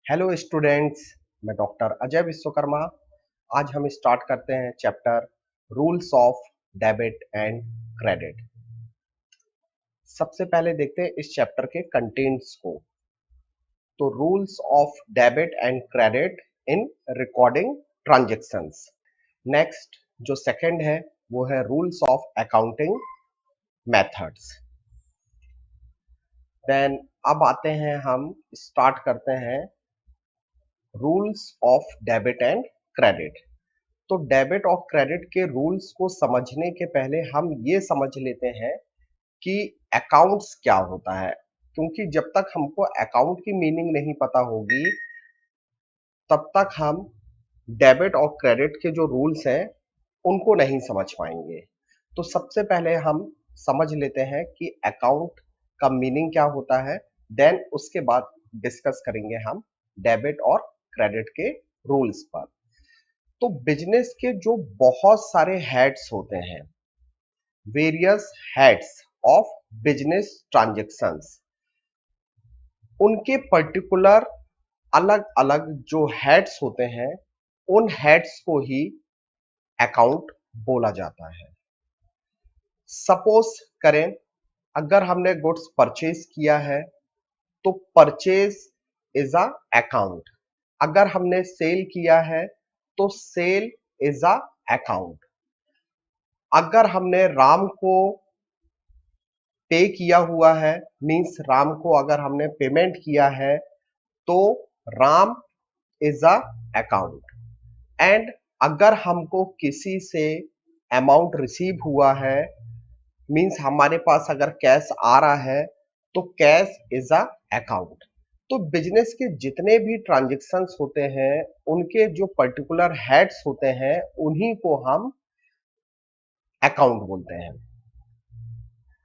Hello students. मैं doctor Ajay Vishwakarma. आज हम स्टार्ट करते हैं chapter rules of debit and credit. सबसे पहले देखते हैं इस चैप्टर के कंटेंट्स को। तो rules of debit and credit in recording transactions. Next जो सेकंड है वो है rules of accounting methods. Then अब आते हैं, हम स्टार्ट करते हैं rules of debit and credit. तो डेबिट और क्रेडिट के रूल्स को समझने के पहले हम ये समझ लेते हैं कि अकाउंट्स क्या होता है, क्योंकि जब तक हमको अकाउंट की मीनिंग नहीं पता होगी तब तक हम डेबिट और क्रेडिट के जो रूल्स हैं उनको नहीं समझ पाएंगे। तो सबसे पहले हम समझ लेते हैं कि अकाउंट का मीनिंग क्या होता है, देन उसके बाद डिस्कस करेंगे हम डेबिट और क्रेडिट के रूल्स पर। तो बिजनेस के जो बहुत सारे हेड्स होते हैं, various heads of business transactions, उनके पर्टिकुलर अलग अलग जो हेड्स होते हैं उन हेड्स को ही अकाउंट बोला जाता है। सपोज करें, अगर हमने गुड्स परचेज किया है तो परचेज इज अ अकाउंट। अगर हमने सेल किया है तो सेल इज अ अकाउंट। अगर हमने राम को पे किया हुआ है, मींस राम को अगर हमने पेमेंट किया है तो Ram is a account. And अगर हमको किसी से अमाउंट रिसीव हुआ है, मींस हमारे पास अगर कैश आ रहा है तो कैश इज अ अकाउंट। तो बिजनेस के जितने भी ट्रांजैक्शंस होते हैं उनके जो पर्टिकुलर हेड्स होते हैं उन्हीं को हम अकाउंट बोलते हैं।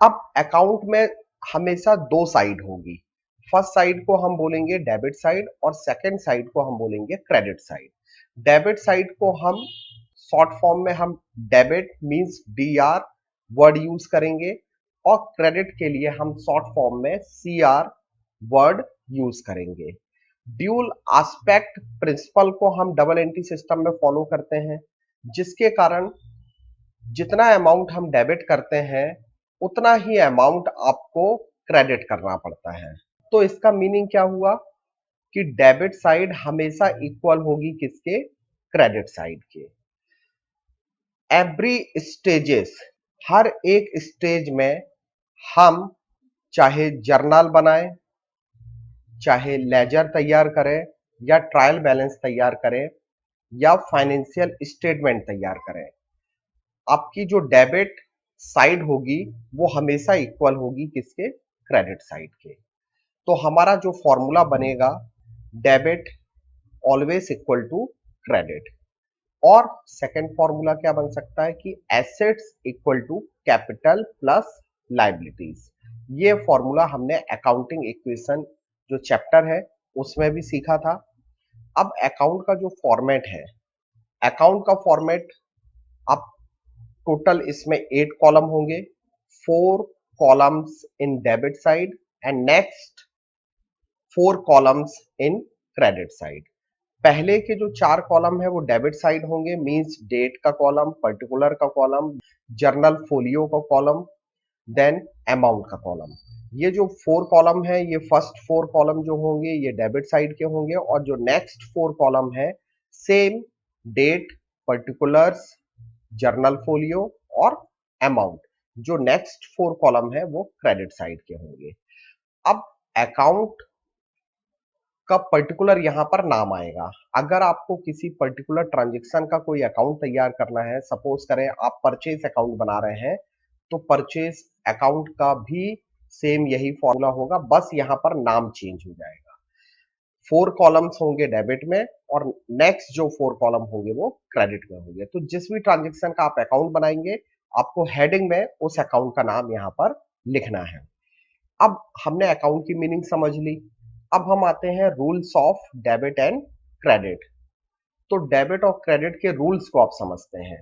अब अकाउंट में हमेशा दो साइड होगी। फर्स्ट साइड को हम बोलेंगे डेबिट साइड और सेकंड साइड को हम बोलेंगे क्रेडिट साइड। डेबिट साइड को हम शॉर्ट फॉर्म में हम debit means DR word use करेंगे और क्रेडिट के लिए हम शॉर्ट फॉर्म में सीआर वर्ड यूज करेंगे। ड्यूल एस्पेक्ट प्रिंसिपल को हम डबल एंट्री सिस्टम में फॉलो करते हैं, जिसके कारण जितना अमाउंट हम डेबिट करते हैं उतना ही अमाउंट आपको क्रेडिट करना पड़ता है। तो इसका मीनिंग क्या हुआ कि डेबिट साइड हमेशा इक्वल होगी किसके, क्रेडिट साइड के। एवरी स्टेजेस, हर एक स्टेज में हम चाहे जर्नल बनाएं, चाहे लेजर तैयार करें या ट्रायल बैलेंस तैयार करें या फाइनेंशियल स्टेटमेंट तैयार करें, आपकी जो डेबिट साइड होगी वो हमेशा इक्वल होगी किसके, क्रेडिट साइड के। तो हमारा जो फॉर्मूला बनेगा, debit always equal to credit. और सेकंड फॉर्मूला क्या बन सकता है कि assets equal to capital plus liabilities. ये फॉर्मूला हमने अकाउंटिंग इक्वेशन जो चैप्टर है उसमें भी सीखा था। अब अकाउंट का जो फॉर्मेट है, अकाउंट का फॉर्मेट, अब टोटल इसमें 8 कॉलम होंगे, 4 columns in debit side and next 4 columns in credit side. पहले के जो 4 कॉलम है वो डेबिट साइड होंगे, मींस डेट का कॉलम, पर्टिकुलर का कॉलम, जर्नल फोलियो का कॉलम, देन अमाउंट का कॉलम। ये जो 4 कॉलम है, ये फर्स्ट 4 कॉलम जो होंगे ये डेबिट साइड के होंगे और जो नेक्स्ट 4 कॉलम है same date, particulars, journal folio और अमाउंट, जो नेक्स्ट 4 कॉलम है वो क्रेडिट साइड के होंगे। अब अकाउंट का पर्टिकुलर यहां पर नाम आएगा। अगर आपको किसी पर्टिकुलर ट्रांजेक्शन का कोई अकाउंट तैयार करना है, सपोज करें आप परचेज अकाउंट बना रहे हैं, तो परचेज अकाउंट का भी सेम यही फॉर्मूला होगा, बस यहां पर नाम चेंज हो जाएगा। 4 कॉलम्स होंगे डेबिट में और नेक्स्ट जो 4 कॉलम होंगे वो क्रेडिट में होंगे। तो जिस भी ट्रांजेक्शन का आप अकाउंट बनाएंगे आपको हेडिंग में उस अकाउंट का नाम यहां पर लिखना है। अब हमने अकाउंट की मीनिंग समझ ली। अब हम आते हैं rules of debit and credit. तो डेबिट और क्रेडिट के रूल्स को आप समझते हैं।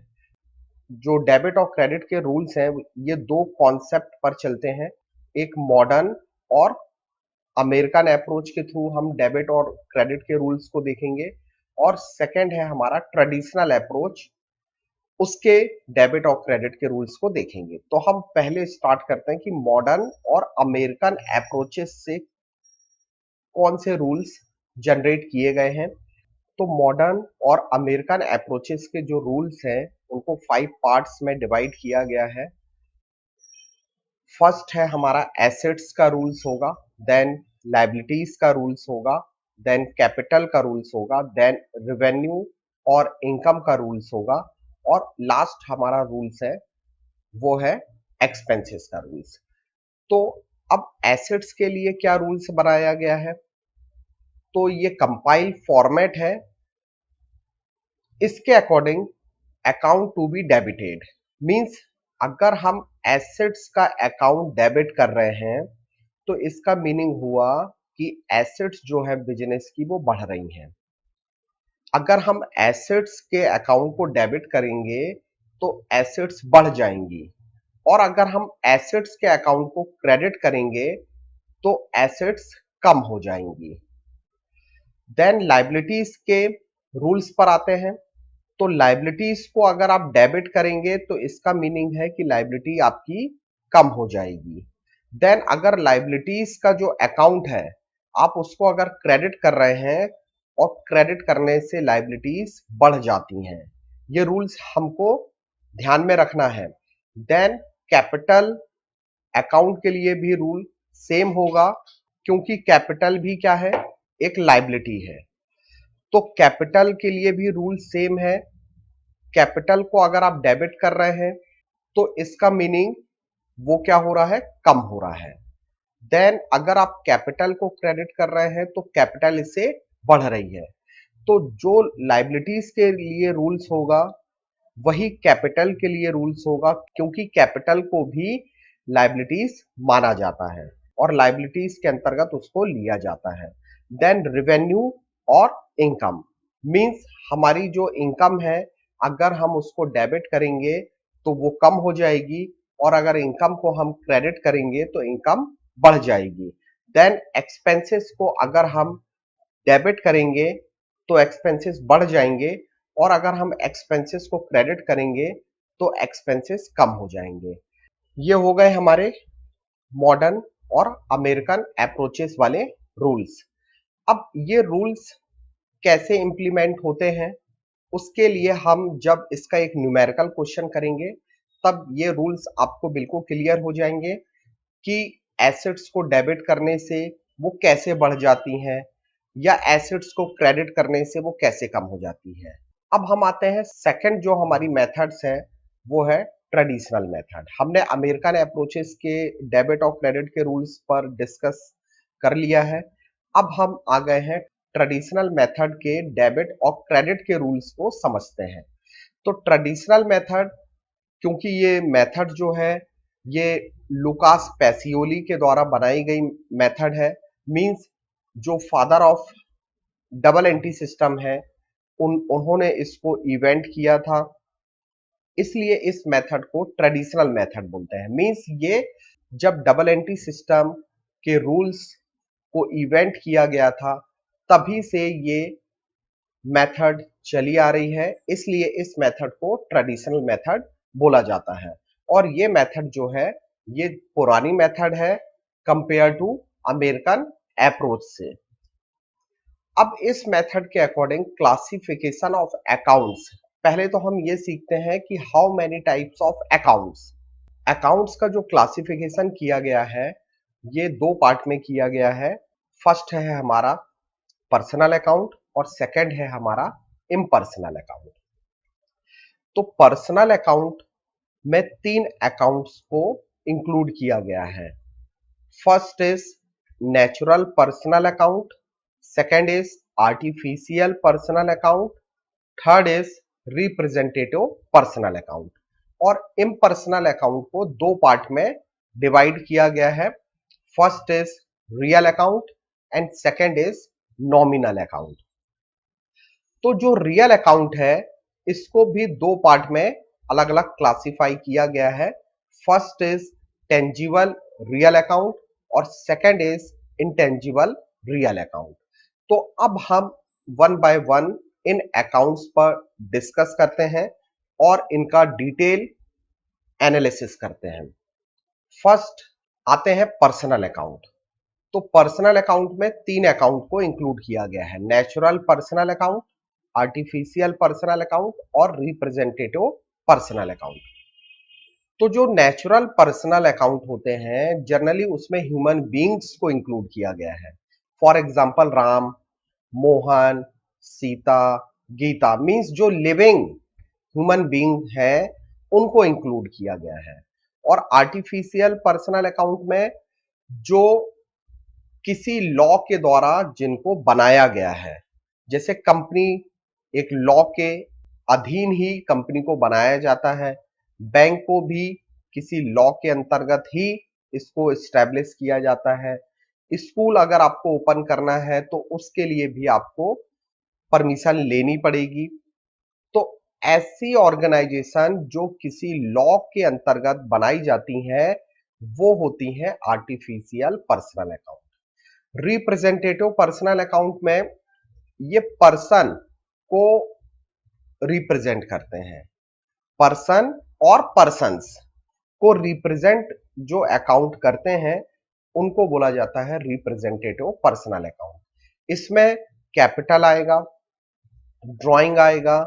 जो डेबिट और क्रेडिट के रूल्स हैं ये दो कॉन्सेप्ट पर चलते हैं, एक मॉडर्न और अमेरिकन अप्रोच के थ्रू हम डेबिट और क्रेडिट के रूल्स को देखेंगे, और सेकंड है हमारा ट्रेडिशनल अप्रोच, उसके डेबिट और क्रेडिट के रूल्स को देखेंगे। तो हम पहले स्टार्ट करते हैं कि मॉडर्न और अमेरिकन अप्रोचेस से कौन से रूल्स जनरेट किए गए हैं। तो मॉडर्न और अमेरिकन अप्रोचेस के जो रूल्स हैं उनको 5 पार्ट्स में डिवाइड किया गया है। फर्स्ट है हमारा एसेट्स का रूल्स होगा, देन लाइबिलिटीज का रूल्स होगा, देन कैपिटल का रूल्स होगा, देन रेवेन्यू और इनकम का रूल्स होगा, और लास्ट हमारा रूल्स है वो है एक्सपेंसेस का रूल्स। तो अब एसेट्स के लिए क्या रूल्स बनाया गया है, तो ये कंपाइल फॉर्मेट है, इसके according account to be debited means अगर हम एसेट्स का अकाउंट डेबिट कर रहे हैं तो इसका मीनिंग हुआ कि एसेट्स जो है बिजनेस की वो बढ़ रही हैं। अगर हम एसेट्स के अकाउंट को डेबिट करेंगे तो एसेट्स बढ़ जाएंगी, और अगर हम एसेट्स के अकाउंट को क्रेडिट करेंगे तो एसेट्स कम हो जाएंगी। देन लाइबिलिटीज के रूल्स पर आते हैं। तो लाइबिलिटीज को अगर आप डेबिट करेंगे तो इसका मीनिंग है कि लाइबिलिटी आपकी कम हो जाएगी। देन अगर लाइबिलिटीज का जो अकाउंट है आप उसको अगर क्रेडिट कर रहे हैं और क्रेडिट करने से लाइबिलिटीज बढ़ जाती हैं, ये रूल्स हमको ध्यान में रखना है। देन कैपिटल अकाउंट के लिए भी रूल सेम होगा, क्योंकि कैपिटल भी क्या है, एक लाइबिलिटी है। तो कैपिटल के लिए भी रूल सेम है। कैपिटल को अगर आप डेबिट कर रहे हैं तो इसका मीनिंग वो क्या हो रहा है, कम हो रहा है। देन अगर आप कैपिटल को क्रेडिट कर रहे हैं तो कैपिटल इससे बढ़ रही है। तो जो लाइबिलिटीज के लिए रूल्स होगा वही कैपिटल के लिए रूल्स होगा, क्योंकि कैपिटल को भी लाइबिलिटीज माना जाता है और लाइबिलिटीज के अंतर्गत उसको लिया जाता है। देन रेवेन्यू और इनकम मींस हमारी जो इनकम है अगर हम उसको डेबिट करेंगे तो वो कम हो जाएगी, और अगर इनकम को हम क्रेडिट करेंगे तो इनकम बढ़ जाएगी। देन एक्सपेंसेस को अगर हम डेबिट करेंगे तो एक्सपेंसेस बढ़ जाएंगे, और अगर हम एक्सपेंसेस को क्रेडिट करेंगे तो एक्सपेंसेस कम हो जाएंगे। ये हो गए हमारे मॉडर्न और अमेरिकन अप्रोचेस वाले रूल्स। अब ये रूल्स कैसे इंप्लीमेंट होते हैं, उसके लिए हम जब इसका एक न्यूमेरिकल क्वेश्चन करेंगे तब ये रूल्स आपको बिल्कुल क्लियर हो जाएंगे कि एसेट्स को डेबिट करने से वो कैसे बढ़ जाती हैं या एसेट्स को क्रेडिट करने से वो कैसे कम हो जाती है। अब हम आते हैं सेकंड जो हमारी मेथड्स है वो है ट्रेडिशनल मेथड। हमने अमेरिकन अप्रोचेस के डेबिट और क्रेडिट के रूल्स पर डिस्कस कर लिया है। अब हम आ गए हैं ट्रेडिशनल मेथड के डेबिट और क्रेडिट के रूल्स को समझते हैं। तो ट्रेडिशनल मेथड, क्योंकि ये मेथड जो है ये लुकास पैसियोली के द्वारा बनाई गई मेथड है, मींस जो father of double anti system है उन्होंने इसको इवेंट किया था, इसलिए इस मेथड को ट्रेडिशनल मेथड बोलते हैं। मींस ये जब डबल एंटी सिस्टम के रूल्स को इवेंट किया गया था तभी से ये मेथड चली आ रही है, इसलिए इस मेथड को ट्रेडिशनल मेथड बोला जाता है। और ये मेथड जो है ये पुरानी मेथड है कंपेयर टू अमेरिकन अप्रोच से। अब इस मेथड के अकॉर्डिंग क्लासिफिकेशन ऑफ अकाउंट्स, पहले तो हम ये सीखते हैं कि how many types of accounts. Accounts का जो क्लासिफिकेशन किया गया है ये दो पार्ट में किया गया है। फर्स्ट है हमारा पर्सनल अकाउंट और सेकंड है हमारा इम्पर्सनल अकाउंट। तो पर्सनल अकाउंट में तीन अकाउंट्स को इंक्लूड किया गया है। First is natural personal account, second is artificial personal account, third is representative personal account. और इम्पर्सनल अकाउंट को दो पार्ट में डिवाइड किया गया है। First is real account and second is nominal account. तो जो रियल अकाउंट है इसको भी दो पार्ट में अलग अलग क्लासिफाई किया गया है। First is tangible real account और second is intangible real account. तो अब हम वन बाय वन इन अकाउंट्स पर डिस्कस करते हैं और इनका डिटेल एनालिसिस करते हैं। फर्स्ट आते हैं पर्सनल अकाउंट। तो पर्सनल अकाउंट में तीन अकाउंट को इंक्लूड किया गया है, natural personal account, artificial personal account और रिप्रेजेंटेटिव पर्सनल अकाउंट। तो जो नेचुरल पर्सनल अकाउंट होते हैं जनरली उसमें ह्यूमन बींग्स को इंक्लूड किया गया है। For example Ram, Mohan, Sita, Gita means जो लिविंग ह्यूमन बींग है उनको इंक्लूड किया गया है। और आर्टिफिशियल पर्सनल अकाउंट में जो किसी लॉ के द्वारा जिनको बनाया गया है, जैसे कंपनी एक लॉ के अधीन ही कंपनी को बनाया जाता है, बैंक को भी किसी लॉ के अंतर्गत ही इसको एस्टैब्लिश किया जाता है, स्कूल अगर आपको ओपन करना है तो उसके लिए भी आपको परमिशन लेनी पड़ेगी। तो ऐसी ऑर्गेनाइजेशन जो किसी लॉ के अंतर्गत बनाई जाती हैं वो होती हैं artificial personal account. Representative personal account में ये पर्सन को रिप्रेजेंट करते हैं, पर्सन और पर्सन्स को रिप्रेजेंट जो अकाउंट करते हैं उनको बोला जाता है रिप्रेजेंटेटिव पर्सनल अकाउंट। इसमें कैपिटल आएगा, ड्राइंग आएगा,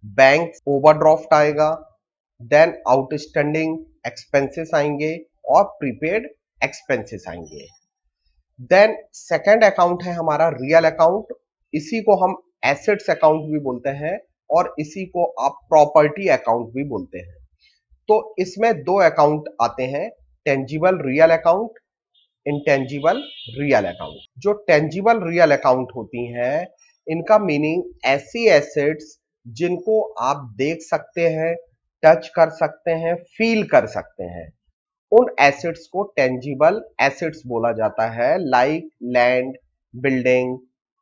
बैंक ओवरड्राफ्ट आएगा, देन आउटस्टैंडिंग एक्सपेंसेस आएंगे और प्रीपेड एक्सपेंसेस आएंगे। देन सेकंड अकाउंट है हमारा रियल अकाउंट, इसी को हम एसेट्स अकाउंट भी बोलते हैं और इसी को आप प्रॉपर्टी अकाउंट भी बोलते हैं। तो इसमें दो अकाउंट आते हैं, tangible real account, intangible real account. जो टेंजिबल रियल अकाउंट होती हैं इनका मीनिंग ऐसी एसेट्स जिनको आप देख सकते हैं, टच कर सकते हैं, फील कर सकते हैं, उन एसेट्स को टेंजिबल एसेट्स बोला जाता है, like land, building,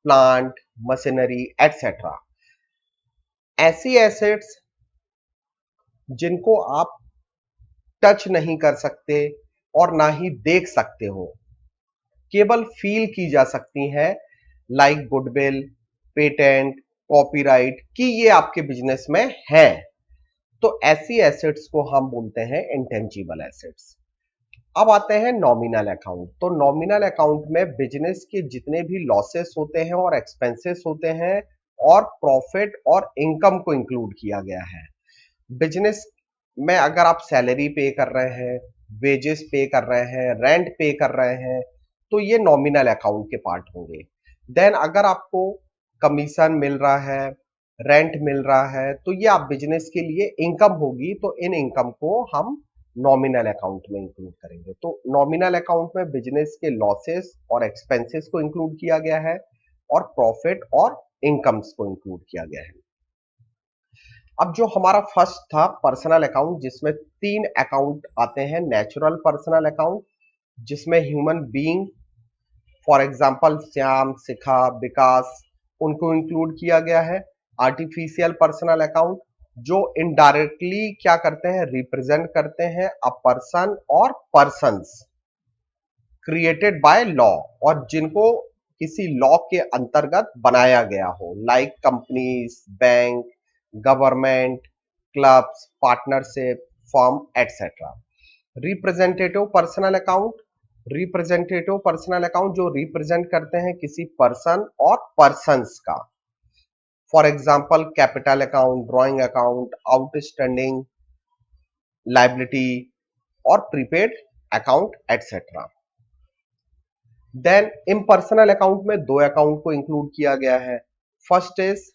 plant, machinery etcetera. ऐसी एसेट्स जिनको आप टच नहीं कर सकते और ना ही देख सकते हो, केवल फील की जा सकती हैं, लाइक गुडविल, पेटेंट, कॉपीराइट कि ये आपके बिजनेस में है, तो ऐसी एसेट्स को हम बोलते हैं इंटेंजिबल एसेट्स। अब आते हैं नॉमिनल अकाउंट। तो नॉमिनल अकाउंट में बिजनेस के जितने भी लॉसेस होते हैं और एक्सपेंसेस होते हैं और प्रॉफिट और इनकम को इंक्लूड किया गया है। बिजनेस में अगर आप सैलरी पे कर रहे हैं, वेजेस पे कर रहे हैं, रेंट पे कर रहे हैं, तो ये नॉमिनल अकाउंट के पार्ट होंगे। देन अगर आपको कमीशन मिल रहा है, रेंट मिल रहा है, तो ये आप बिजनेस के लिए इनकम होगी, तो इन इनकम को हम नॉमिनल अकाउंट में इंक्लूड करेंगे। तो नॉमिनल अकाउंट में बिजनेस के लॉसेस और एक्सपेंसेस को इंक्लूड किया गया है और प्रॉफिट और इनकम्स को इंक्लूड किया गया है। अब जो हमारा फर्स्ट था पर्सनल अकाउंट, जिसमें तीन अकाउंट आते हैं, नेचुरल पर्सनल अकाउंट जिसमें human being for example Shyam, Shikha, Vikas उनको इंक्लूड किया गया है। आर्टिफिशियल पर्सनल अकाउंट जो इनडायरेक्टली क्या करते हैं, रिप्रेजेंट करते हैं अ पर्सन और पर्सन्स क्रिएटेड बाय लॉ और जिनको किसी लॉ के अंतर्गत बनाया गया हो, like companies, bank, government, clubs, partnership, firm etcetera. Representative personal account, representative personal account जो रिप्रेजेंट करते हैं किसी पर्सन और पर्सन्स का, for example capital account, drawing account, outstanding liability और prepaid account etcetera. Then impersonal account में दो account को इंक्लूड किया गया है, first is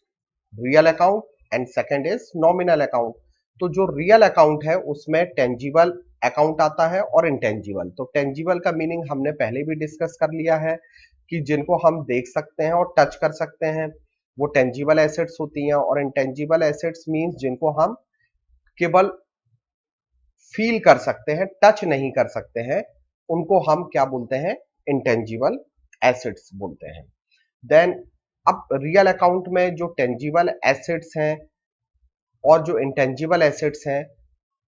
real account and second is nominal account. तो जो रियल अकाउंट है उसमें टेंजिबल अकाउंट आता है और इंटेंजिबल। तो टेंजिबल का मीनिंग हमने पहले भी डिस्कस कर लिया है कि जिनको हम देख सकते हैं और टच कर सकते हैं वो टेंजिबल एसेट्स होती हैं, और इंटेंजिबल एसेट्स मींस जिनको हम केवल फील कर सकते हैं, टच नहीं कर सकते हैं, उनको हम क्या बोलते हैं, इंटेंजिबल एसेट्स बोलते हैं। देन अब रियल अकाउंट में जो टेंजिबल एसेट्स हैं और जो इंटेंजिबल एसेट्स हैं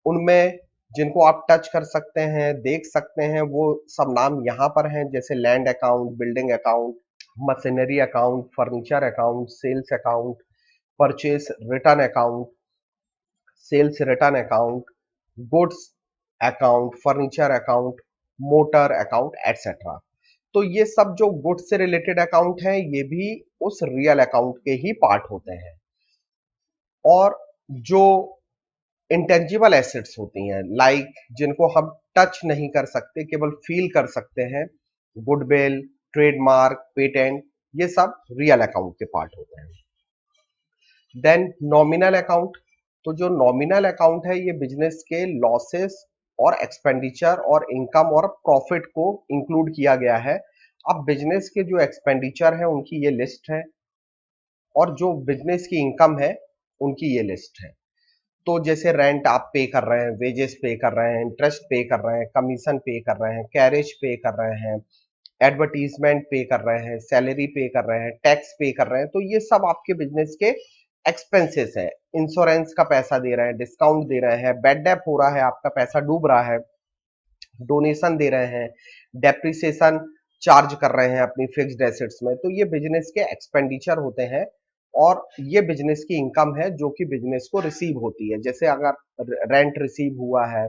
उनमें जिनको आप टच कर सकते हैं, देख सकते हैं, वो सब नाम यहाँ पर हैं, जैसे land account, building account, machinery account, furniture account, sales account, purchase return account, sales return account, goods account, furniture account, motor account etcetera. तो ये सब जो गुड्स से रिलेटेड अकाउंट हैं, ये भी उस रियल अकाउंट के ही पार्ट होते हैं। और जो इंटेंजिबल एसेट्स होती हैं, लाइक जिनको हम टच नहीं कर सकते, केवल फील कर सकते हैं, गुडविल, ट्रेडमार्क, पेटेंट, ये सब रियल अकाउंट के पार्ट होते हैं। Then nominal account. तो जो नॉमिनल अकाउंट है, ये बिजनेस के लॉसेस और एक्सपेंडिचर और इनकम और प्रॉफिट को इंक्लूड किया गया है। अब बिजनेस के जो एक्सपेंडिचर है उनकी ये लिस्ट है, और जो बिजनेस की इनकम है उनकी ये लिस्ट है। तो जैसे रेंट आप पे कर रहे हैं, वेजेस पे कर रहे हैं, इंटरेस्ट पे कर रहे हैं, कमीशन पे कर रहे हैं, कैरेज पे कर रहे हैं, एडवर्टीजमेंट पे कर रहे हैं, सैलरी पे कर रहे हैं, टैक्स पे कर रहे हैं, तो ये सब आपके बिजनेस के एक्सपेंसेस है। इंश्योरेंस का पैसा दे रहे हैं, डिस्काउंट दे रहे हैं, बेड डेप हो रहा है, आपका पैसा डूब रहा है, डोनेशन दे रहे हैं, डेप्रिसिएशन चार्ज कर रहे हैं अपनी फिक्स्ड एसेट्स में, तो ये बिजनेस के एक्सपेंडिचर होते हैं। और ये बिजनेस की इनकम है जो कि बिजनेस को रिसीव होती है। जैसे अगर रेंट रिसीव हुआ है,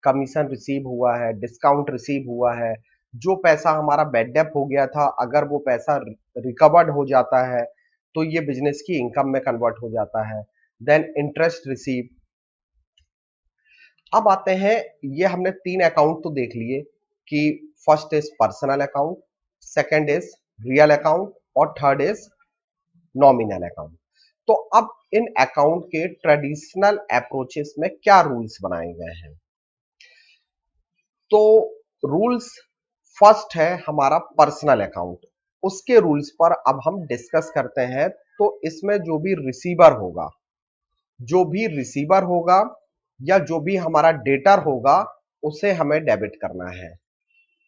कमीशन रिसीव हुआ है, डिस्काउंट रिसीव हुआ है, जो पैसा हमारा बेड डेप हो गया था, अगर वो पैसा रिकवर्ड हो जाता है तो ये बिजनेस की इनकम में कन्वर्ट हो जाता है। Then interest receive. अब आते हैं, ये हमने 3 अकाउंट तो देख लिए कि first is personal account, second is real account, और थर्ड इज नॉमिनल अकाउंट। तो अब इन अकाउंट के ट्रेडिशनल अप्रोचेस में क्या रूल्स बनाए गए हैं? तो रूल्स, फर्स्ट है हमारा पर्सनल अकाउंट। उसके रूल्स पर अब हम डिस्कस करते हैं। तो इसमें जो भी रिसीवर होगा या जो भी हमारा डेटर होगा, उसे हमें डेबिट करना है।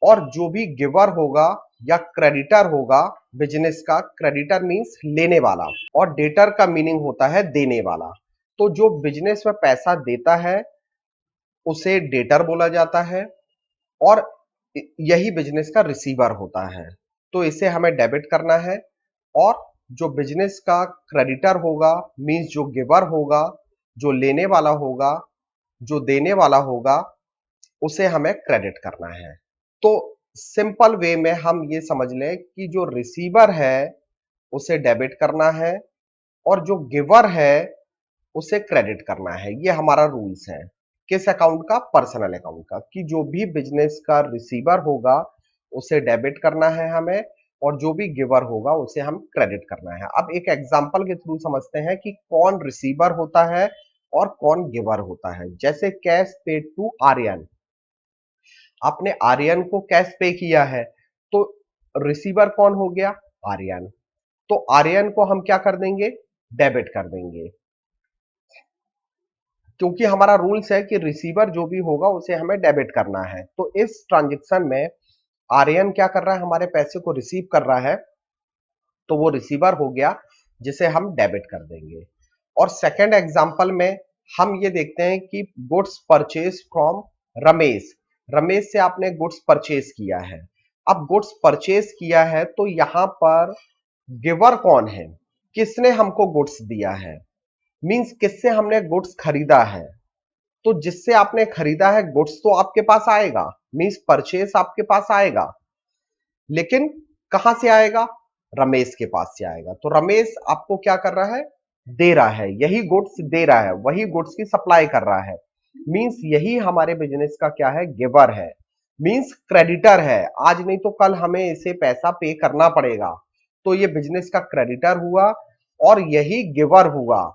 और जो भी गिवर होगा या क्रेडिटर होगा, बिजनेस का क्रेडिटर मींस लेने वाला, और डेटर का मीनिंग होता है देने वाला। तो जो बिजनेस में पैसा देता है उसे डेटर बोला जाता है, और यही बिजनेस का रिसीवर होता है। तो इसे हमें डेबिट करना है। और जो बिजनेस का क्रेडिटर होगा मींस जो गिवर होगा, जो लेने वाला होगा, जो देने वाला होगा, उसे हमें क्रेडिट करना है। तो सिंपल वे में हम ये समझ लें कि जो रिसीवर है उसे डेबिट करना है, और जो गिवर है उसे क्रेडिट करना है। ये हमारा रूल्स है। किस अकाउंट का? पर्सनल अकाउंट का, कि जो भी बिजनेस का रिसीवर होगा उसे डेबिट करना है हमें, और जो भी गिवर होगा उसे हम क्रेडिट करना है। अब एक एग्जांपल के थ्रू समझते हैं कि कौन रिसीवर होता है और कौन गिवर होता है। जैसे कैश पेड टू आर्यन, आपने आर्यन को कैश पे किया है, तो रिसीवर कौन हो गया? आर्यन। तो आर्यन को हम क्या कर देंगे? डेबिट कर देंगे, क्योंकि हमारा रूल्स है कि रिसीवर जो भी होगा उसे हमें डेबिट करना है। तो इस ट्रांजेक्शन में आर्यन क्या कर रहा है? हमारे पैसे को रिसीव कर रहा है, तो वो रिसीवर हो गया जिसे हम डेबिट कर देंगे। और सेकंड एग्जांपल में हम ये देखते हैं कि goods purchase from Ramesh. Ramesh से आपने गुड्स परचेज किया है। अब गुड्स परचेज किया है तो यहां पर गिवर कौन है? किसने हमको गुड्स दिया है? मींस किससे हमने गुड्स खरीदा है। तो जिससे आपने खरीदा है गुड्स तो आपके पास आएगा, मींस परचेस आपके पास आएगा, लेकिन कहां से आएगा? रमेश के पास से आएगा। तो रमेश आपको क्या कर रहा है? दे रहा है, यही गुड्स दे रहा है, वही गुड्स की सप्लाई कर रहा है। मींस यही हमारे बिजनेस का क्या है? गिवर है, मींस क्रेडिटर है। आज नहीं तो कल हमें इसे पैसा पे करना पड़ेगा, तो ये बिजनेस का क्रेडिटर हुआ, और यही गिवर हुआ।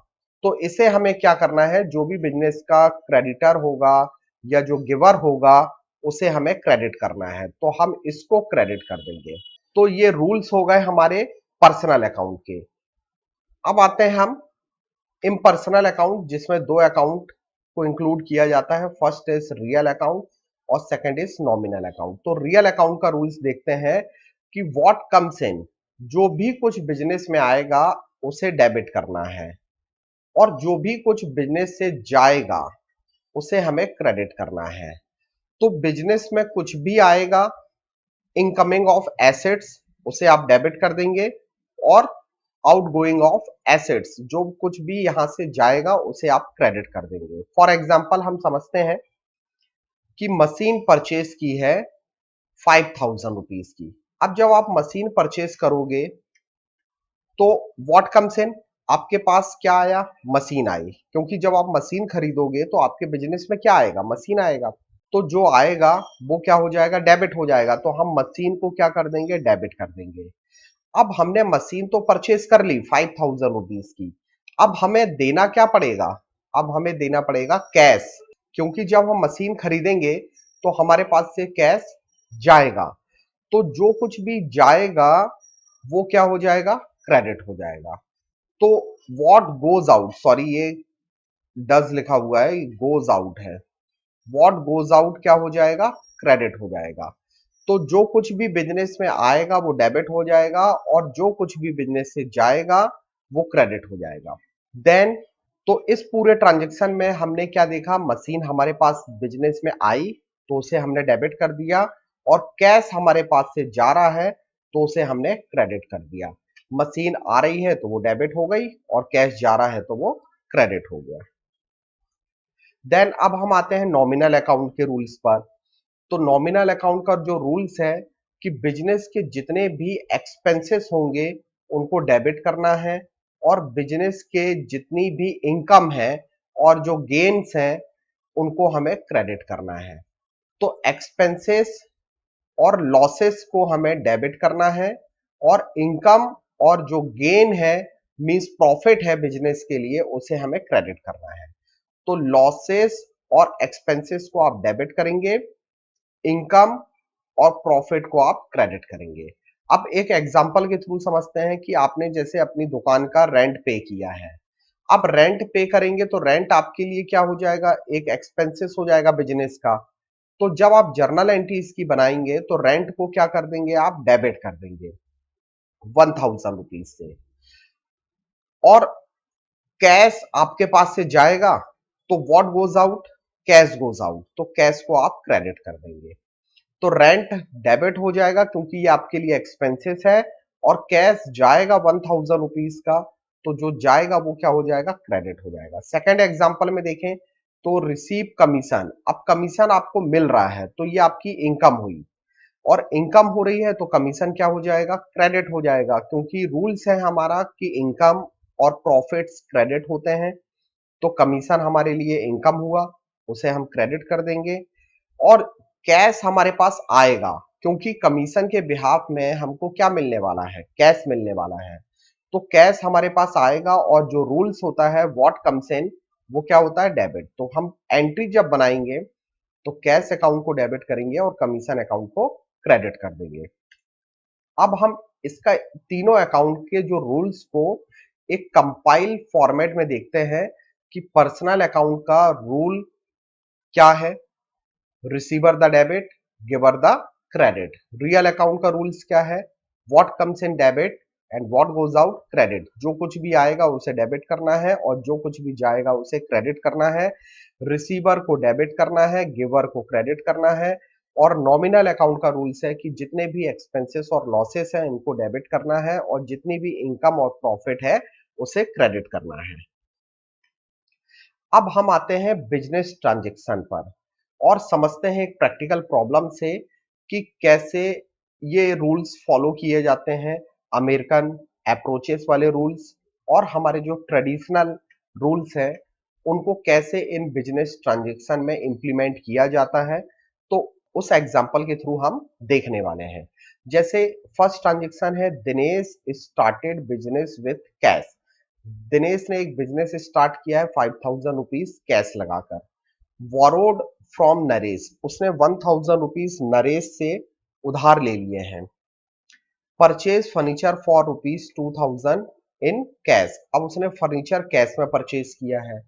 तो इसे हमें क्या करना है? जो भी बिजनेस का क्रेडिटर होगा या जो गिवर होगा उसे हमें क्रेडिट करना है, तो हम इसको क्रेडिट कर देंगे। तो ये रूल्स हो गए हमारे पर्सनल अकाउंट के। अब आते हैं हम इम्पर्सनल अकाउंट, जिसमें 2 अकाउंट को इंक्लूड किया जाता है। फर्स्ट इज रियल अकाउंट और सेकंड इज नॉमिनल अकाउंट। तो रियल अकाउंट का रूल्स देखते हैं कि व्हाट कम्स इन, जो भी कुछ बिजनेस में आएगा उसे डेबिट करना है, और जो भी कुछ बिजनेस से जाएगा उसे हमें क्रेडिट करना है। तो बिजनेस में कुछ भी आएगा इनकमिंग ऑफ एसेट्स उसे आप डेबिट कर देंगे, और आउटगोइंग ऑफ एसेट्स जो कुछ भी यहां से जाएगा उसे आप क्रेडिट कर देंगे। फॉर एग्जांपल हम समझते हैं कि मशीन परचेज की है 5,000 रुपीज की। अब जब आप मशीन परचेज करोगे तो व्हाट कम्स इन, आपके पास क्या आया, मशीन आई। क्योंकि जब आप मशीन खरीदोगे तो आपके बिजनेस में क्या आएगा, मशीन आएगा। तो जो आएगा वो क्या हो जाएगा, डेबिट हो जाएगा। तो हम मशीन को क्या कर देंगे, डेबिट कर देंगे। अब हमने मशीन तो परचेज कर ली 5,000 रुपीज की, अब हमें देना क्या पड़ेगा, अब हमें देना पड़ेगा कैश। क्योंकि जब हम मशीन खरीदेंगे तो हमारे पास से कैश जाएगा। तो जो कुछ भी जाएगा वो क्या हो जाएगा, क्रेडिट हो जाएगा। तो व्हाट गोज आउट, सॉरी ये डज लिखा हुआ है, गोज आउट है। व्हाट गोज आउट क्या हो जाएगा, क्रेडिट हो जाएगा। तो जो कुछ भी बिजनेस में आएगा वो डेबिट हो जाएगा, और जो कुछ भी बिजनेस से जाएगा वो क्रेडिट हो जाएगा। देन तो इस पूरे ट्रांजेक्शन में हमने क्या देखा, मशीन हमारे पास बिजनेस में आई तो उसे हमने डेबिट कर दिया, और कैश हमारे पास से जा रहा है तो उसे हमने क्रेडिट कर दिया। मशीन आ रही है तो वो डेबिट हो गई, और कैश जा रहा है तो वो क्रेडिट हो गया। देन अब हम आते हैं नॉमिनल अकाउंट के रूल्स पर। तो नॉमिनल अकाउंट का जो रूल्स है कि बिजनेस के जितने भी एक्सपेंसेस होंगे उनको डेबिट करना है, और बिजनेस के जितनी भी इनकम है और जो गेन्स हैं उनको हमें क्रेडिट करना है। तो एक्सपेंसेस और लॉसेस को हमें डेबिट करना है, और इनकम और जो गेन है मींस प्रॉफिट है बिजनेस के लिए उसे हमें क्रेडिट करना है। तो लॉसेस और एक्सपेंसेस को आप डेबिट करेंगे, इनकम और प्रॉफिट को आप क्रेडिट करेंगे। अब एक एग्जांपल के थ्रू समझते हैं कि आपने जैसे अपनी दुकान का रेंट पे किया है। अब रेंट पे करेंगे तो रेंट आपके लिए क्या हो जाएगा, एक एक्सपेंसेस हो जाएगा बिजनेस का। तो जब आप जर्नल एंट्री इसकी बनाएंगे तो रेंट को क्या कर देंगे, आप डेबिट कर देंगे 1,000 रुपीज से, और कैश आपके पास से जाएगा तो what goes out, cash goes out, तो कैश को आप क्रेडिट कर देंगे। तो रेंट डेबिट हो जाएगा क्योंकि ये आपके लिए एक्सपेंसेस है, और कैश जाएगा 1,000 रुपीज का, तो जो जाएगा वो क्या हो जाएगा, क्रेडिट हो जाएगा। सेकंड एग्जांपल में देखें तो रिसीव कमीशन, अब कमीशन आपको मिल रहा है तो ये आपकी इनकम हुई, और इनकम हो रही है तो कमीशन क्या हो जाएगा, क्रेडिट हो जाएगा। क्योंकि रूल्स है हमारा कि इनकम और प्रॉफिट्स क्रेडिट होते हैं। तो कमीशन हमारे लिए इनकम हुआ, उसे हम क्रेडिट कर देंगे। और कैश हमारे पास आएगा क्योंकि कमीशन के बिहाफ में हमको क्या मिलने वाला है, कैश मिलने वाला है। तो कैश हमारे पास आएगा, और जो रूल्स होता है व्हाट कम्स इन वो क्या होता है, डेबिट। तो हम एंट्री जब बनाएंगे तो कैश अकाउंट को डेबिट करेंगे और कमीशन अकाउंट को क्रेडिट कर देंगे। अब हम इसका तीनों अकाउंट के जो रूल्स को एक कंपाइल फॉर्मेट में देखते हैं कि पर्सनल अकाउंट का रूल क्या है, receiver the debit, giver the credit. Real account का रूल्स क्या है, what comes in debit and what goes out credit. जो कुछ भी आएगा उसे डेबिट करना है, और जो कुछ भी जाएगा उसे क्रेडिट करना है। रिसीवर को डेबिट करना है, गिवर को क्रेडिट करना है। और नॉमिनल अकाउंट का रूल्स है कि जितने भी एक्सपेंसेस और लॉसेस हैं इनको डेबिट करना है, और जितनी भी इनकम और प्रॉफिट है उसे क्रेडिट करना है। अब हम आते हैं बिजनेस ट्रांजैक्शन पर, और समझते हैं एक प्रैक्टिकल प्रॉब्लम से कि कैसे ये रूल्स फॉलो किए जाते हैं, अमेरिकन अप्रोचेस वाले रूल्स, और हमारे जो ट्रेडिशनल रूल्स हैं उनको कैसे इन बिजनेस ट्रांजैक्शन में इंप्लीमेंट किया जाता है। तो उस एग्जांपल के थ्रू हम देखने वाले हैं। जैसे फर्स्ट ट्रांजैक्शन है, Dinesh started business with cash. Dinesh ने एक बिजनेस स्टार्ट किया है 5,000 रुपीज कैश लगाकर। बोरोड फ्रॉम नरेश, उसने 1,000 रुपीज नरेश से उधार ले लिए हैं। Purchase furniture for rupees 2,000 in cash, अब उसने फर्नीचर कैश में परचेज किया है।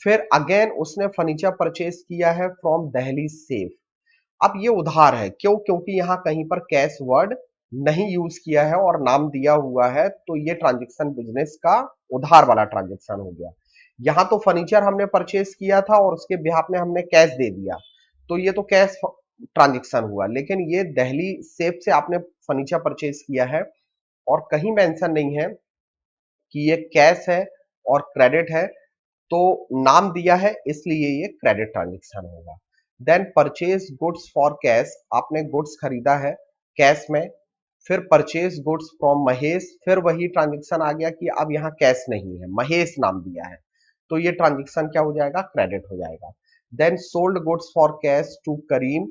फिर अगेन उसने फर्नीचर परचेज किया है फ्रॉम दिल्ली सेफ। अब ये उधार है, क्यों, क्योंकि यहां कहीं पर कैश वर्ड नहीं यूज किया है और नाम दिया हुआ है, तो ये ट्रांजेक्शन बिजनेस का उधार वाला ट्रांजेक्शन हो गया। यहाँ तो फर्नीचर हमने परचेज किया था और उसके बिहाफ में हमने कैश दे दिया, तो ये तो कैश ट्रांजेक्शन हुआ। लेकिन ये दिल्ली सेफ से आपने फर्नीचर परचेज किया है और कहीं मेंशन नहीं है कि ये कैश है और क्रेडिट है, तो नाम दिया है इसलिए ये क्रेडिट ट्रांजेक्शन होगा। Then purchase goods for cash, आपने गुड्स खरीदा है कैश में, फिर परचेज गुड्स फ्रॉम महेश, फिर वही ट्रांजेक्शन आ गया कि अब यहाँ कैश नहीं है, महेश नाम दिया है, तो ये ट्रांजेक्शन क्या हो जाएगा, क्रेडिट हो जाएगा। Then sold goods for cash to Karim,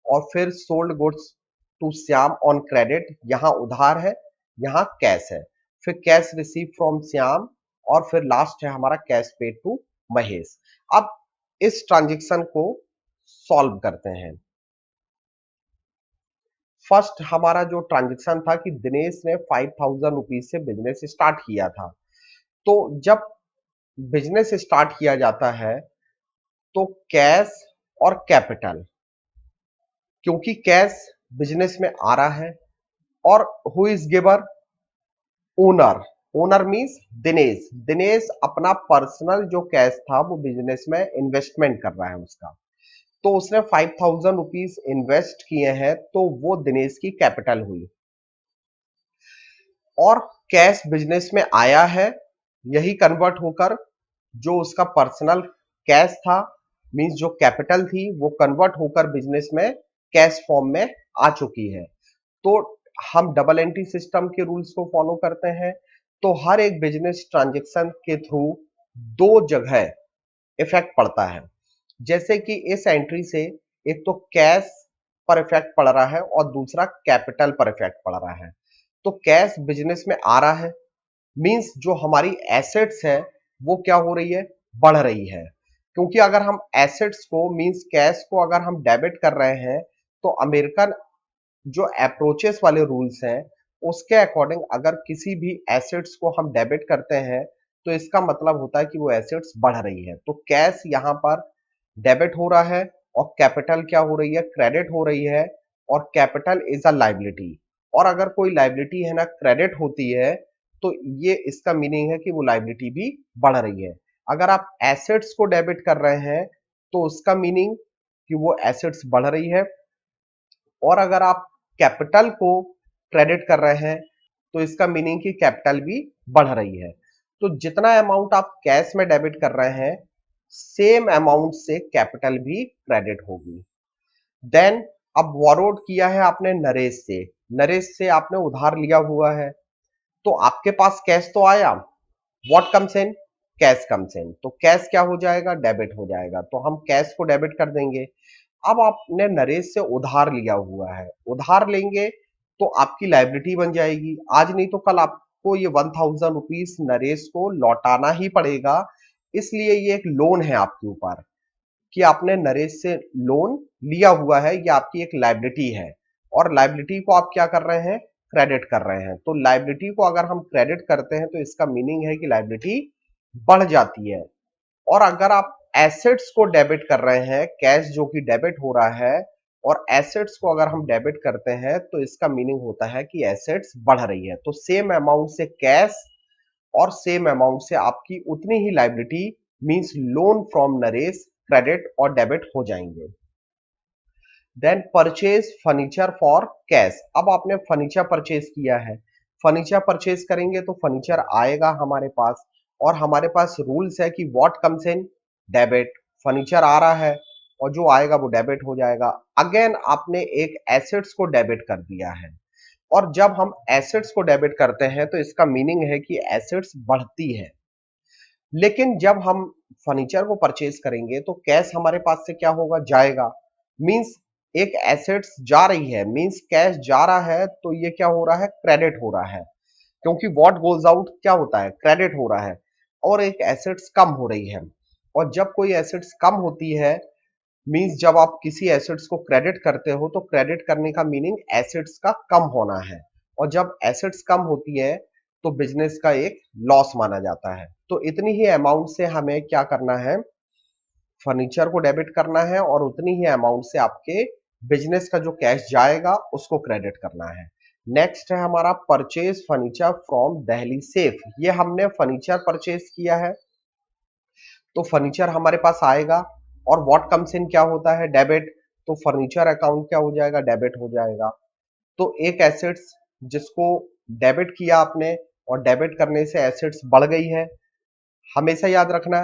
और फिर sold goods to Shyam on credit, यहाँ उधार है यहाँ कैश है, फिर कैश रिसीव फ्रॉम श्याम, और फिर लास्ट है हमारा कैश पेड टू महेश। अब इस ट्रांजेक्शन को सॉल्व करते हैं। फर्स्ट हमारा जो ट्रांजेक्शन था कि दिनेश ने 5,000 रुपीज से बिजनेस स्टार्ट किया था। तो जब बिजनेस स्टार्ट किया जाता है तो कैश और कैपिटल, क्योंकि कैश बिजनेस में आ रहा है, और who is giver, owner, owner means Dinesh, Dinesh अपना पर्सनल जो कैश था वो बिजनेस में इन्वेस्टमेंट कर रहा है उसका, तो उसने 5,000 रुपीज इन्वेस्ट किए हैं, तो वो दिनेश की कैपिटल हुई। और कैश बिजनेस में आया है, यही कन्वर्ट होकर जो उसका पर्सनल कैश था मींस जो कैपिटल थी वो कन्वर्ट होकर बिजनेस में कैश फॉर्म में आ चुकी है। तो हम डबल एंट्री सिस्टम के रूल्स को फॉलो करते हैं, तो हर एक बिजनेस ट्रांजेक्शन के थ्रू दो जगह इफेक्ट पड़ता है। जैसे कि इस एंट्री से एक तो कैश पर इफेक्ट पड़ रहा है और दूसरा कैपिटल पर इफेक्ट पड़ रहा है। तो कैश बिजनेस में आ रहा है मींस जो हमारी एसेट्स है वो क्या हो रही है, बढ़ रही है। क्योंकि अगर हम एसेट्स को मींस कैश को अगर हम डेबिट कर रहे हैं, तो अमेरिकन जो अप्रोचेस वाले रूल्स हैं उसके अकॉर्डिंग अगर किसी भी एसेट्स को हम डेबिट करते हैं तो इसका मतलब होता है कि वो एसेट्स बढ़ रही है। तो कैश यहाँ पर डेबिट हो रहा है और कैपिटल क्या हो रही है, क्रेडिट हो रही है, और कैपिटल इज अ लाइबिलिटी। और अगर कोई लाइबिलिटी है ना क्रेडिट होती है, तो ये इसका मीनिंग है कि वो लाइबिलिटी भी बढ़ रही है। अगर आप एसेट्स को डेबिट कर रहे हैं तो उसका मीनिंग कि वो एसेट्स बढ़ रही है, और अगर आप कैपिटल को क्रेडिट कर रहे हैं तो इसका मीनिंग कि कैपिटल भी बढ़ रही है। तो जितना अमाउंट आप कैश में डेबिट कर रहे हैं सेम अमाउंट से कैपिटल भी क्रेडिट होगी। देन अब बोरोड किया है आपने नरेश से, नरेश से आपने उधार लिया हुआ है, तो आपके पास कैश तो आया, what comes in, cash comes in, तो कैश क्या हो जाएगा, डेबिट हो जाएगा, तो हम कैश को डेबिट कर देंगे। अब आपने नरेश से उधार लिया हुआ है, उधार लेंगे तो आपकी लाइबिलिटी बन जाएगी, आज नहीं तो कल आपको ये 1,000 रुपीज नरेश को लौटाना ही पड़ेगा, इसलिए ये एक लोन है आपके ऊपर कि आपने नरेश से लोन लिया हुआ है, ये आपकी एक लाइबिलिटी है, और लाइबिलिटी को आप क्या कर रहे हैं, क्रेडिट कर रहे हैं। तो लाइबिलिटी को अगर हम क्रेडिट करते हैं तो इसका मीनिंग है कि लाइबिलिटी बढ़ जाती है। और अगर आप एसेट्स को डेबिट कर रहे हैं, कैश जो कि डेबिट हो रहा है, और एसेट्स को अगर हम डेबिट करते हैं तो इसका मीनिंग होता है कि एसेट्स बढ़ रही है। तो सेम अमाउंट से कैश और सेम अमाउंट से आपकी उतनी ही liability means loan from Naresh credit और डेबिट हो जाएंगे। Then purchase furniture for cash, अब आपने फर्नीचर परचेज किया है, फर्नीचर परचेज करेंगे तो फर्नीचर आएगा हमारे पास, और हमारे पास रूल्स है कि what comes in, debit, furniture आ रहा है और जो आएगा वो डेबिट हो जाएगा। अगेन आपने एक एसेट्स को डेबिट कर दिया है, और जब हम एसेट्स को डेबिट करते हैं तो इसका मीनिंग है कि एसेट्स बढ़ती है। लेकिन जब हम फर्नीचर को परचेज करेंगे तो कैश हमारे पास से क्या होगा, जाएगा, मींस एक एसेट्स जा रही है मींस कैश जा रहा है, तो ये क्या हो रहा है, क्रेडिट हो रहा है, क्योंकि व्हाट गोज आउट क्या होता है, क्रेडिट हो रहा है, और एक एसेट्स कम हो रही है। और जब कोई एसेट्स कम होती है मींस जब आप किसी एसेट्स को क्रेडिट करते हो तो क्रेडिट करने का मीनिंग एसेट्स का कम होना है, और जब एसेट्स कम होती है तो बिजनेस का एक लॉस माना जाता है। तो इतनी ही अमाउंट से हमें क्या करना है, फर्नीचर को डेबिट करना है, और उतनी ही अमाउंट से आपके बिजनेस का जो कैश जाएगा उसको क्रेडिट करना है। नेक्स्ट है हमारा purchase furniture from Delhi safe, ये हमने फर्नीचर परचेज किया है, तो फर्नीचर हमारे पास आएगा। और व्हाट कम्स इन क्या होता है, डेबिट। तो फर्नीचर अकाउंट क्या हो जाएगा, डेबिट हो जाएगा। तो एक एसेट्स जिसको डेबिट किया आपने और डेबिट करने से एसेट्स बढ़ गई है। हमेशा याद रखना,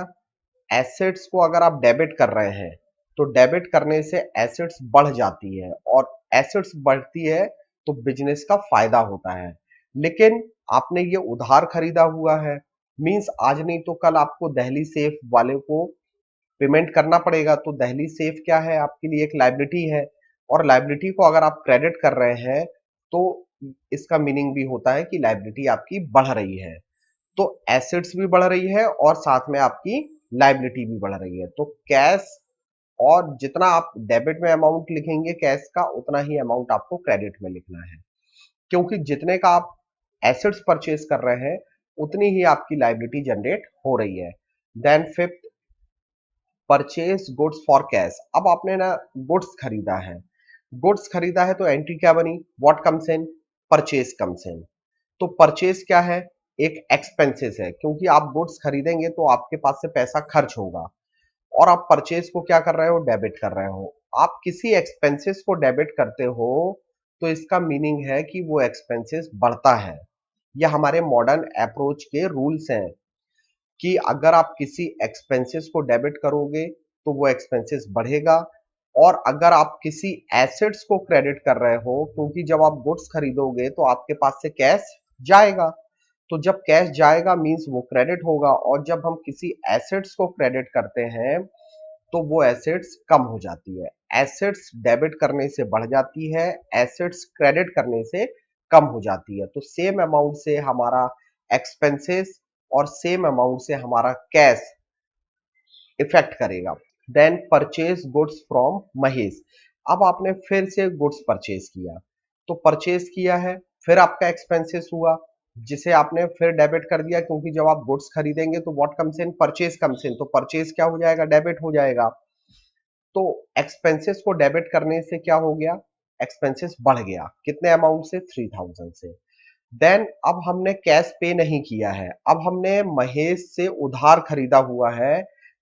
एसेट्स को अगर आप डेबिट कर रहे हैं तो डेबिट करने से एसेट्स बढ़ जाती है, और एसेट्स बढ़ती है तो बिजनेस का फायदा होता है। लेकिन आपने ये उधार खरीदा हुआ है, मींस आज नहीं तो कल आपको दहली सेफ वाले को पेमेंट करना पड़ेगा। तो दहली सेफ क्या है, आपके लिए एक लायबिलिटी है। और लायबिलिटी को अगर आप क्रेडिट कर रहे हैं तो इसका मीनिंग भी होता है कि लायबिलिटी आपकी बढ़ रही है। तो एसेट्स भी बढ़ रही है और साथ में आपकी लायबिलिटी भी बढ़ रही है। तो कैश, और जितना आप डेबिट में अमाउंट लिखेंगे कैश का, उतना ही अमाउंट आपको क्रेडिट में लिखना है, क्योंकि जितने का आप एसेट्स परचेज कर रहे हैं उतनी ही आपकी लायबिलिटी जनरेट हो रही है। Then fifth, purchase goods for cash. अब आपने ना गुड्स खरीदा है, गुड्स खरीदा है तो एंट्री क्या बनी, what comes in, purchase comes in. तो परचेज क्या है, एक एक्सपेंसेस है, क्योंकि आप गुड्स खरीदेंगे तो आपके पास से पैसा खर्च होगा, और आप परचेज को क्या कर रहे हो, डेबिट कर रहे हो। आप किसी एक्सपेंसेस को डेबिट करते हो तो इसका मीनिंग है कि वो एक्सपेंसेस बढ़ता है। यह हमारे मॉडर्न अप्रोच के रूल्स हैं कि अगर आप किसी एक्सपेंसेस को डेबिट करोगे तो वो एक्सपेंसेस बढ़ेगा। और अगर आप किसी एसेट्स को क्रेडिट कर रहे हो, क्योंकि जब आप गुड्स खरीदोगे तो आपके पास से कैश जाएगा, तो जब कैश जाएगा मींस वो क्रेडिट होगा। और जब हम किसी एसेट्स को क्रेडिट करते हैं तो वो एसेट्स कम हो जाती है। एसेट्स डेबिट करने से बढ़ जाती है, एसेट्स क्रेडिट करने से कम हो जाती है। तो सेम अमाउंट से हमारा एक्सपेंसेस और सेम अमाउंट से हमारा कैश इफेक्ट करेगा। Then purchase goods from Mahesh. अब आपने फिर से गुड्स परचेज किया, तो परचेज किया है, फिर आपका एक्सपेंसेस हुआ जिसे आपने फिर डेबिट कर दिया, क्योंकि जब आप गुड्स खरीदेंगे तो what comes in, purchase comes in. तो परचेज क्या हो जाएगा, डेबिट हो जाएगा। तो एक्सपेंसेस को डेबिट करने से क्या हो गया, एक्सपेंसेस बढ़ गया, कितने अमाउंट से, 3000 से। देन अब हमने कैश पे नहीं किया है, अब हमने महेश से उधार खरीदा हुआ है,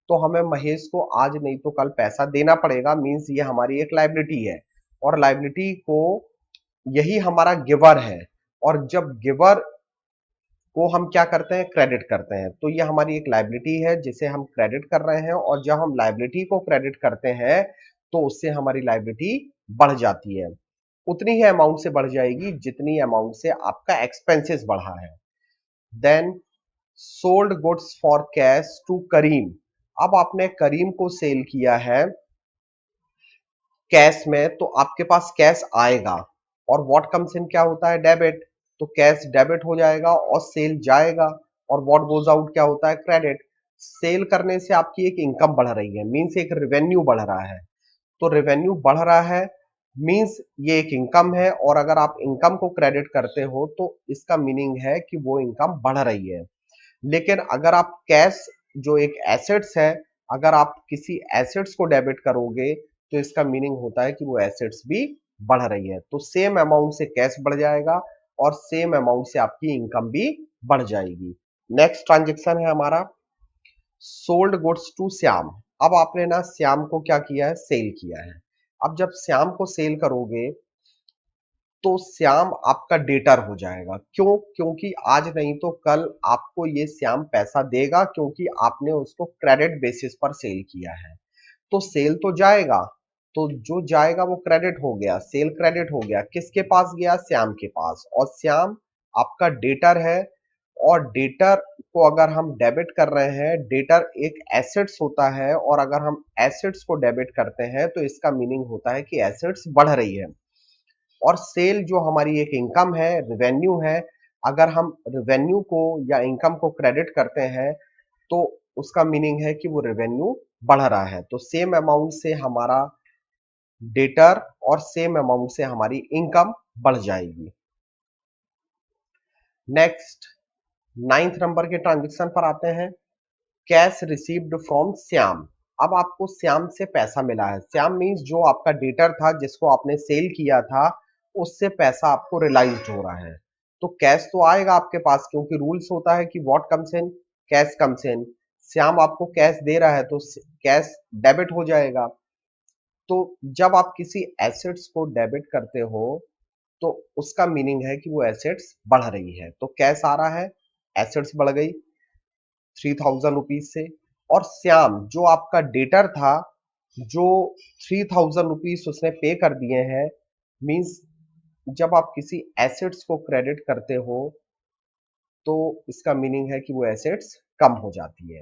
तो हमें महेश को आज नहीं तो कल पैसा देना पड़ेगा, मींस ये हमारी एक लायबिलिटी है। और लायबिलिटी को, यही हमारा गिवर है, और जब गिवर को हम क्या करते हैं, क्रेडिट करते हैं, तो ये हमारी एक लायबिलिटी है जिसे हम क्रेडिट कर रहे हैं। और जब हम लायबिलिटी को क्रेडिट करते हैं तो उससे हमारी लायबिलिटी बढ़ जाती है, उतनी ही अमाउंट से बढ़ जाएगी जितनी अमाउंट से आपका एक्सपेंसेस बढ़ा है। Then sold goods for cash to Karim. अब आपने करीम को सेल किया है कैश में, तो आपके पास कैश आएगा, और व्हाट कम्स इन क्या होता है, डेबिट। तो कैश डेबिट हो जाएगा और सेल जाएगा, और व्हाट गोज आउट क्या होता है, क्रेडिट। सेल करने से आपकी एक इनकम बढ़ रही है, मींस एक रेवेन्यू बढ़ रहा है। तो रेवेन्यू बढ़ रहा है मींस ये एक इनकम है, और अगर आप इनकम को क्रेडिट करते हो तो इसका मीनिंग है कि वो इनकम बढ़ रही है। लेकिन अगर आप कैश, जो एक एसेट्स है, अगर आप किसी एसेट्स को डेबिट करोगे तो इसका मीनिंग होता है कि वो एसेट्स भी बढ़ रही है। तो सेम अमाउंट से कैश बढ़ जाएगा और सेम अमाउंट से आपकी इनकम भी बढ़ जाएगी। नेक्स्ट ट्रांजेक्शन है हमारा सोल्ड गुड्स टू श्याम। अब आपने ना श्याम को क्या किया है, सेल किया है। अब जब श्याम को सेल करोगे तो श्याम आपका डेटर हो जाएगा, क्यों, क्योंकि आज नहीं तो कल आपको ये श्याम पैसा देगा, क्योंकि आपने उसको क्रेडिट बेसिस पर सेल किया है। तो सेल तो जाएगा, तो जो जाएगा वो क्रेडिट हो गया, सेल क्रेडिट हो गया, किसके पास गया, श्याम के पास। और श्याम आपका डेटर है, और डेटर को अगर हम डेबिट कर रहे हैं, डेटर एक एसेट्स होता है, और अगर हम एसेट्स को डेबिट करते हैं तो इसका मीनिंग होता है कि एसेट्स बढ़ रही है। और सेल जो हमारी एक इनकम है, रेवेन्यू है, अगर हम रेवेन्यू को या इनकम को क्रेडिट करते हैं तो उसका मीनिंग है कि वो रेवेन्यू बढ़ रहा है। तो सेम अमाउंट से हमारा डेटर और सेम अमाउंट से हमारी इनकम बढ़ जाएगी। नेक्स्ट, नाइन्थ नंबर के ट्रांजेक्शन पर आते हैं, कैश रिसीव्ड फ्रॉम श्याम। अब आपको श्याम से पैसा मिला है, श्याम मीन्स जो आपका डेटर था जिसको आपने सेल किया था, उससे पैसा आपको रियलाइज्ड हो रहा है। तो कैश तो आएगा आपके पास, क्योंकि रूल्स होता है कि what comes in, cash comes in. Shyam आपको कैश दे रहा है तो कैश डेबिट हो जाएगा। तो जब आप किसी एसेट्स को डेबिट करते हो तो उसका मीनिंग है कि वो एसेट्स बढ़ रही है। तो कैश आ रहा है, एसेट्स बढ़ गई 3000 रुपीज से। और श्याम जो आपका डेटर था, जो 3000 रुपीज उसने पे कर दिए हैं, मीन्स जब आप किसी एसेट्स को क्रेडिट करते हो तो इसका मीनिंग है कि वो एसेट्स कम हो जाती है।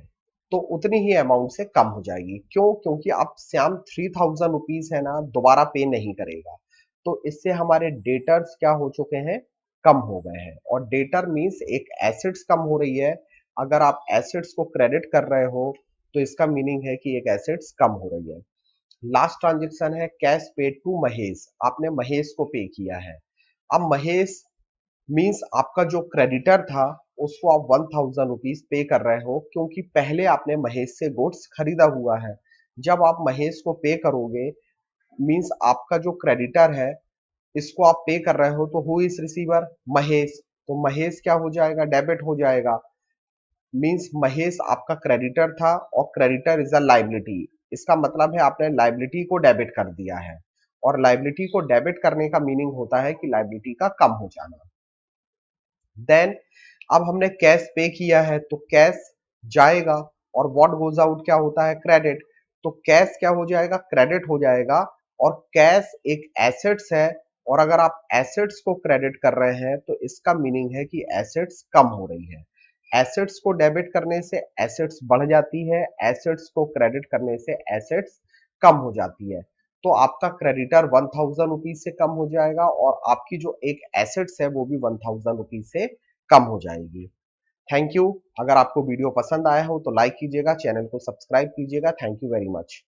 तो उतनी ही अमाउंट से कम हो जाएगी। क्यों? क्योंकि अब श्याम 3000 रुपीज है ना, दोबारा पे नहीं करेगा। तो इससे हमारे डेटर्स क्या हो चुके हैं? कम हो गए हैं। और डेटर मीन्स एक एसेट्स कम हो रही है। अगर आप एसेट्स को क्रेडिट कर रहे हो तो इसका मीनिंग है कि एक एसेट्स कम हो रही है। लास्ट ट्रांजेक्शन है कैश पेड टू महेश। आपने महेश को पे किया है। अब महेश मीन्स आपका जो क्रेडिटर था उसको आप 1000 रुपीज पे कर रहे हो, क्योंकि पहले आपने महेश से गुड्स खरीदा हुआ है। जब आप महेश को पे करोगे, मीन्स आपका जो क्रेडिटर है इसको आप पे कर रहे हो, तो हु इज रिसीवर? महेश। तो महेश क्या हो जाएगा? डेबिट हो जाएगा। मीन्स महेश आपका क्रेडिटर था और क्रेडिटर इज अ लाइबिलिटी। इसका मतलब है आपने लाइबिलिटी को डेबिट कर दिया है। और लाइबिलिटी को डेबिट करने का मीनिंग होता है कि लाइबिलिटी का कम हो जाना। देन अब हमने कैश पे किया है तो कैश जाएगा, और व्हाट गोज आउट क्या होता है? क्रेडिट। तो कैश क्या हो जाएगा? क्रेडिट हो जाएगा। और कैश एक एसेट्स है, और अगर आप एसेट्स को क्रेडिट कर रहे हैं तो इसका मीनिंग है कि एसेट्स कम हो रही है। एसेट्स को डेबिट करने से एसेट्स बढ़ जाती है, एसेट्स को क्रेडिट करने से एसेट्स कम हो जाती है। तो आपका क्रेडिटर 1000 रुपीज से कम हो जाएगा और आपकी जो एक एसेट्स है वो भी 1000 रुपीज से कम हो जाएगी। Thank you. अगर आपको वीडियो पसंद आया हो तो लाइक कीजिएगा, चैनल को सब्सक्राइब कीजिएगा। Thank you very much.